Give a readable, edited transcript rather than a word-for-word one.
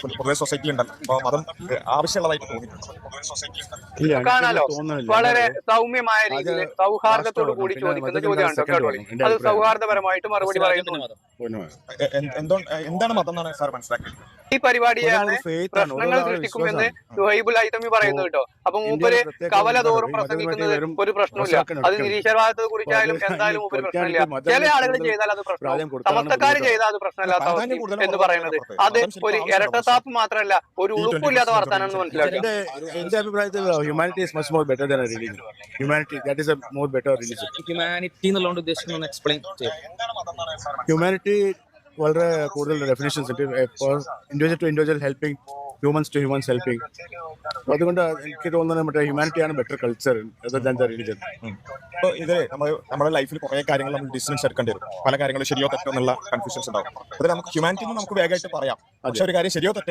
പൊതുവെ സൊസൈറ്റി ഉണ്ടല്ലോ, അപ്പോൾ മതം ആവശ്യമുള്ളതായിട്ട് തോന്നിയിട്ടുണ്ട്. കാണാലോ, വളരെ സൗമ്യമായ രീതിയിൽ സൗഹാർദ്ദത്തോട് കൂടി ചോദിക്കുന്ന ചോദ്യമാണ് കേട്ടോ. അത് സൗഹാർദ്ദപരമായിട്ട് മറുപടി പറയുന്നു. എന്താണ് മതം എന്നാണ് സാർ മനസ്സിലാക്കിയത്? ഈ പരിപാടിയാണ് പ്രശ്നങ്ങൾ സൃഷ്ടിക്കുമെന്ന് സുഹൈബുൽ ഹൈതമി പറയുന്നത് കേട്ടോ. അപ്പൊ മൂപ്പര് കവല തോറും പ്രസംഗിക്കുന്നത് ഒരു പ്രശ്നമില്ല. അത് നിരീശ്വരവാദത്തെ കുറിച്ചായാലും എന്തായാലും മൂപ്പര് പ്രശ്നമില്ല. ചില ആളുകൾ ചെയ്താൽ അത് പ്രശ്നവും, സമസ്തക്കാർ ചെയ്താൽ അത് പ്രശ്നമില്ലാത്ത അവസ്ഥ എന്ന് പറയുന്നത് അത് ഒരു ഇരട്ടത്താപ്പ് മാത്രമല്ല, ഒരു ഉളുപ്പില്ലാത്ത വർത്താനാണെന്ന് മനസ്സിലാക്കുക. എന്റെ അഭിപ്രായത്തിൽ humanity is much more better than a religion. Humanity, that is a more better religion. Humanity എന്നുള്ളതുകൊണ്ട് ഉദ്ദേശിക്കുന്നത് എക്സ്പ്ലെയിൻ ചെയ്യും. ഹ്യൂമാനിറ്റി വളരെ കൂടുതൽ ഡെഫിനേഷൻസ് ഉണ്ട്. Individual to individual helping, humans to humans helping. അതുകൊണ്ട് എനിക്ക് തോന്നുന്നത് മറ്റേ ഹ്യൂമാനിറ്റിയാണ് better culture than the religion. അപ്പോൾ ഇത് നമ്മുടെ ലൈഫിൽ കുറേ കാര്യങ്ങൾ നമ്മൾ ഡിസിഷൻസ് എടുക്കേണ്ടി വരും. പല കാര്യങ്ങളും ശരിയോ തെറ്റോ എന്നുള്ള കൺഫ്യൂഷൻസ് ഉണ്ടാവും. അതിൽ നമുക്ക് ഹ്യൂമാനിറ്റി നമുക്ക് വേഗമായിട്ട് പറയാം, പക്ഷെ ഒരു കാര്യം ശരിയോ തെറ്റോ